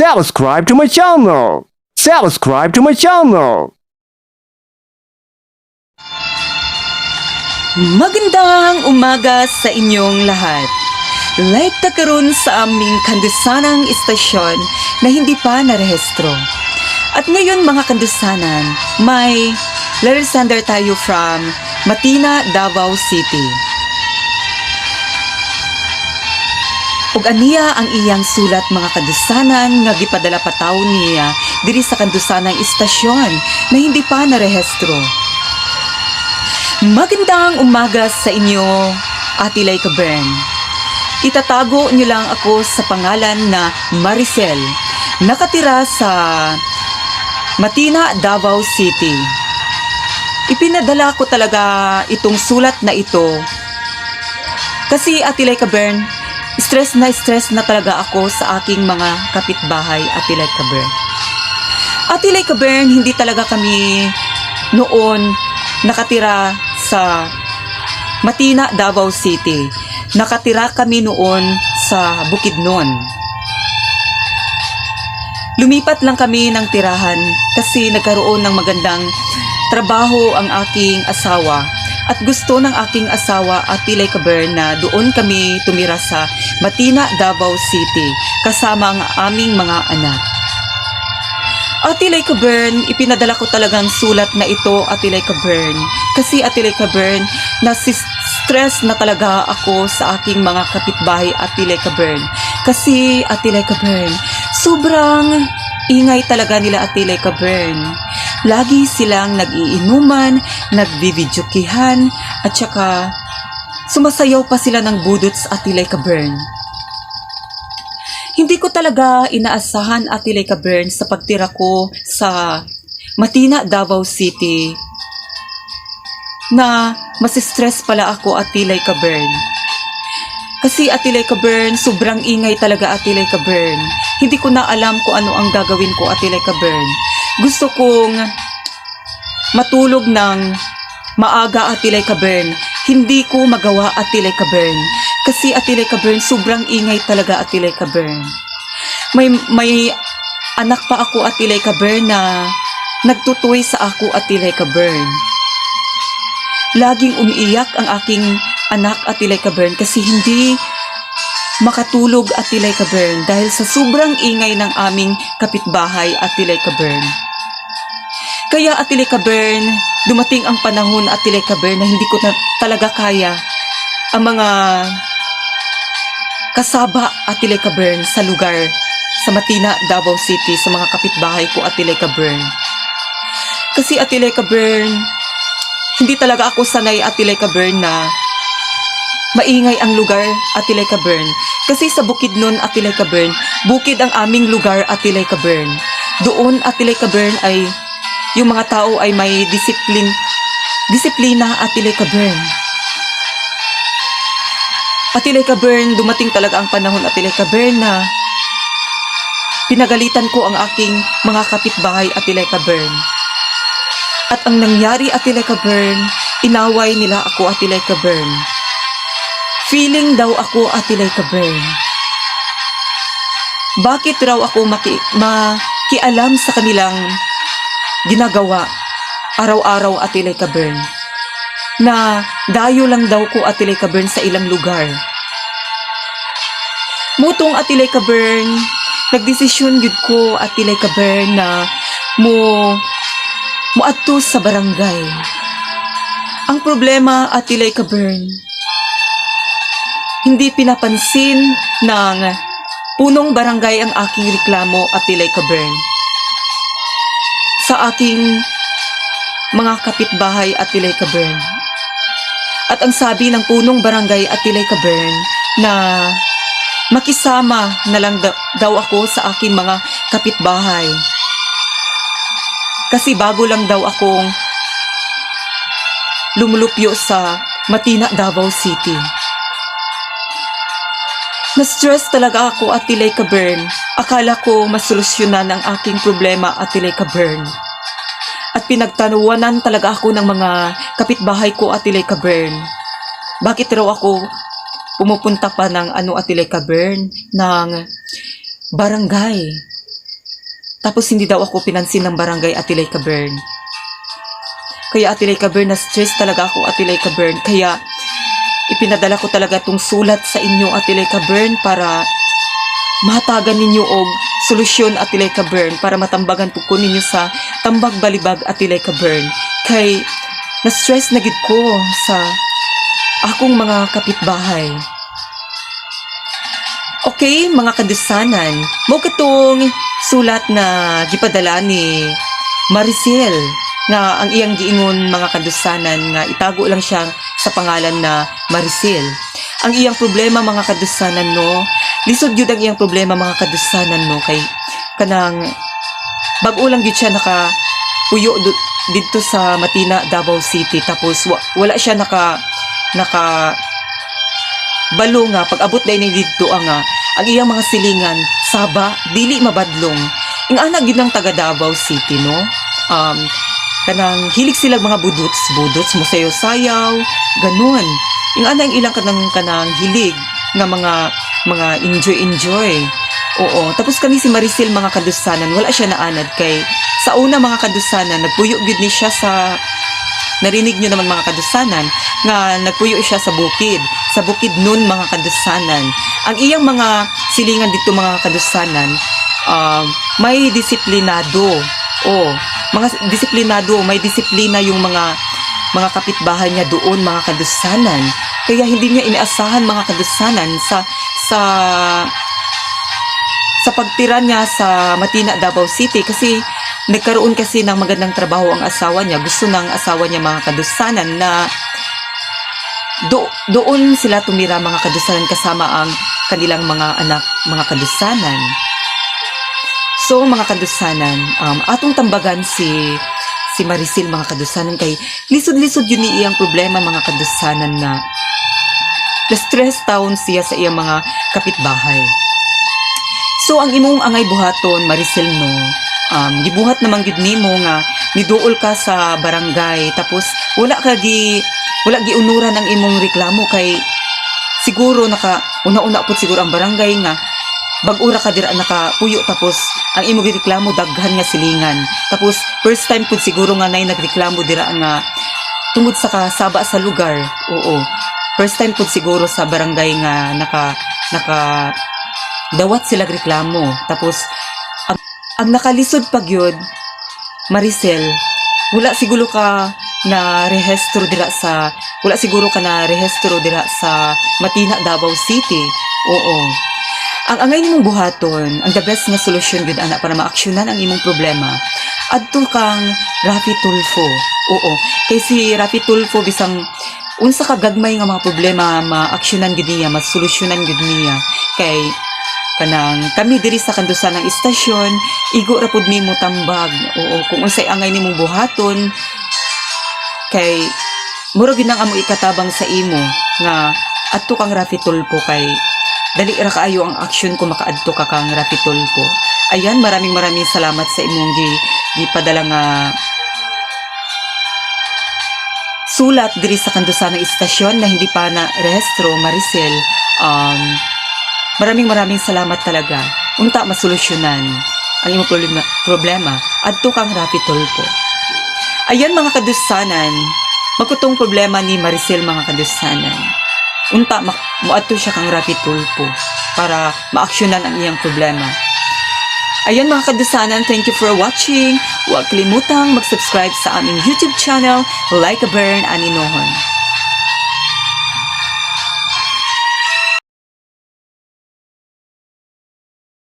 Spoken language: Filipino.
Subscribe to my channel. Subscribe to my channel. Magandang umaga sa inyong lahat. Like ta karon sa aming kandusanang istasyon na hindi pa narehistro. At ngayon mga kandusanan, may letter sender tayo from Matina, Davao City. Ug aniya ang iyang sulat mga kandusanan nga gipadala pa tawo niya diri sa kandusanang istasyon na hindi pa narehistro. Magandang umaga sa inyo, Ate Laika Bern. Itatago niyo lang ako sa pangalan na Maricel, nakatira sa Matina, Davao City. Ipinadala ko talaga itong sulat na ito kasi Ate Laika Bern, stress na talaga ako sa aking mga kapitbahay, Ate Laika Bern. Ate Laika Bern, hindi talaga kami noon nakatira sa Matina, Davao City. Nakatira kami noon sa Bukidnon. Lumipat lang kami ng tirahan kasi nagkaroon ng magandang trabaho ang aking asawa at gusto ng aking asawa at Laika Bern na doon kami tumira sa Matina, Davao City kasama ang aming mga anak. Ate Laika Bern, ipinadala ko talagang sulat na ito, Ate Laika Bern. Kasi Ate Laika Bern, stress na talaga ako sa aking mga kapitbahay, Ate Laika Bern. Kasi Ate Laika Bern, sobrang ingay talaga nila, Ate Laika Bern. Lagi silang nag-iinuman, nagbividyokihan, at saka sumasayaw pa sila ng budots, Ate Laika Bern. Hindi ko talaga inaasahan, Ate Laika Bern, sa pagtira ko sa Matina, Davao City na masistress pala ako, Ate Laika Bern. Kasi Ate Laika Bern, sobrang ingay talaga, Ate Laika Bern. Hindi ko na alam kung ano ang gagawin ko, Ate Laika Bern. Gusto kong matulog ng maaga, Ate Laika Bern. Hindi ko magawa, Ate Laika Bern. Kasi Ate Laika Bern, sobrang ingay talaga, Ate Laika Bern. May anak pa ako, Ate Laika Bern, na nagtutuloy sa ako, Ate Laika Bern. Laging umiiyak ang aking anak, Ate Laika Bern, kasi hindi makatulog, Ate Laika Bern, dahil sa sobrang ingay ng aming kapitbahay, Ate Laika Bern. Kaya Ate Laika Bern, dumating ang panahon, Ate Laika Bern, na hindi ko na talaga kaya ang mga kasaba, Ate Laika Bern, sa lugar sa Matina, Davao City, sa mga kapitbahay ko, Ate Laika Bern. Kasi Ate Laika Bern, hindi talaga ako sanay, Ate Laika Bern, na maingay ang lugar, Ate Laika Bern. Kasi sa Bukidnon, Ate Laika Bern, bukid ang aming lugar, Ate Laika Bern. Doon, Ate Laika Bern, ay yung mga tao ay may disiplina, Ate Laika Bern. Ate Laika Bern, dumating talaga ang panahon, Ate Laika Bern, na pinagalitan ko ang aking mga kapitbahay, Ate Laika Bern. At ang nangyari, Ate Laika Bern, inaway nila ako, Ate Laika Bern. Feeling daw ako, Ate Laika Bern. Bakit raw ako makialam sa kanilang ginagawa araw-araw, Ate Laika Bern? Na dayo lang daw ko, Ate Laika Bern, sa ilang lugar. Mutong, Ate Laika Bern, nagdesisyon yun ko, Ate Laika Bern, na muadto sa barangay. Ang problema, Ate Laika Bern, hindi pinapansin ng punong barangay ang aking reklamo, Ate Laika Bern. Sa aking mga kapitbahay, Ate Laika Bern. At ang sabi ng punong barangay, Ate Laika Bern, na makisama na lang daw ako sa aking mga kapitbahay. Kasi bago lang daw akong lumulupyo sa Matina, Davao City. Na-stress talaga ako, Ate Laika Bern. Akala ko masolusyonan ang aking problema, Ate Laika Bern. At pinagtanuwanan talaga ako ng mga kapitbahay ko, Ate Laika Bern. Bakit raw ako pumupunta pa ng Ate Laika Bern, ng barangay Tapos hindi daw ako pinansin ng barangay Atilay Cabern. Kaya Atilay Cabern, na-stress talaga ako Atilay Cabern. Kaya ipinadala ko talaga tong sulat sa inyo Atilay Cabern para mahatagan ninyo og solusyon Atilay Cabern, para matambagan po ko ninyo sa Tambag Balibag Atilay Cabern. Kay na-stress na gid ko sa akong mga kapitbahay. Okay, mga kadusanan, mo katong sulat na gipadala ni Maricel nga ang iyang giingon, mga kadusanan, nga itago lang siya sa pangalan na Maricel. Ang iyang problema, mga kadusanan, no, lisod yun ang iyang problema, mga kadusanan, no, kay kanang bago lang yun siya nakapuyo dito sa Matina, Davao City. Tapos wala siya naka balo nga pag abot dahil na dito ang iyang mga silingan saba dili mabadlong. Ing anak gid ng taga Davao City, no, kanang hilig sila mga budots musayaw-sayaw ganun. Ing anak ilang kanang hilig nga mga enjoy. Oo, tapos kami si Maricel, mga kadusanan, wala siya naanad kay sa una, mga kadusanan, nagpuyo gid ni siya sa, narinig nyo naman mga kadusanan, nga nagpuyo siya sa bukid nun, mga kadusanan. Ang iyang mga silingan dito, mga kadusanan, may disiplinado. Mga disiplinado, may disiplina yung mga kapitbahay niya doon, mga kadusanan. Kaya hindi niya inaasahan, mga kadusanan, sa pagtira niya sa Matina, Davao City, kasi nagkaroon kasi ng magandang trabaho ang asawa niya. Gusto ng asawa niya, mga kadusanan, na doon sila tumira, mga kadusanan, kasama ang kanilang mga anak, mga kadusanan. So, mga kadusanan, atong tambagan si Maricel, mga kadusanan, kay lisod-lisod yun ni iyang problema, mga kadusanan, na na-stress town siya sa iyang mga kapitbahay. So, ang imong angay buhaton, Maricel, no, gibuhat naman gid nimo nga niduol ka sa barangay, tapos wala giunuran ang imong reklamo, kay siguro una-una pud siguro ang barangay nga bag-ura ka dira nakapuyo, tapos ang imong reklamo daghan nga silingan. Tapos first time pud siguro nga nay nagreklamo dira nga tungod sa kasaba sa lugar. Oo. First time pud siguro sa barangay nga naka dawat sila reklamo. Tapos ang nakalisod pag yun, Maricel, wala siguro ka na rehistro dira sa Matina, Davao City. Oo. Ang angay nimong buhaton, ang the best nga solusyon gud ana para maaksyonan ang imong problema, adto kang Rafi Tulfo. Oo. Kay si Rafi Tulfo, bisang unsa ka gagmay nga mga problema maaksyonan gid niya, masolusyonan gid niya. Kay kanang kami diri sa kandusan ng istasyon, igo ra pud nimo tambag. Oo, kung unsay angay nimong buhaton, kay mura gid nang amo ikatabang sa imo nga adto kang Rafi Tulfo, kay dali ra kaayo ang aksyon kung makaadto ka kang Rafi Tulfo. Ayan, maraming salamat sa imong gipadala nga sulat diri sa kandusan ng istasyon na hindi pa na rehistro, Maricel. Maraming salamat talaga. Unta masolusyonan ang imong problema adto kang Rafi Tulfo. Ayan, mga kadusanan, magkutong problema ni Maricel, mga kadusanan. Unta moadto siya kang Rafi Tulfo para maaksyonan ang iyang problema. Ayan, mga kadusanan, thank you for watching. Huwag kalimutang mag-subscribe sa aming YouTube channel, Like a Burn Aninohon.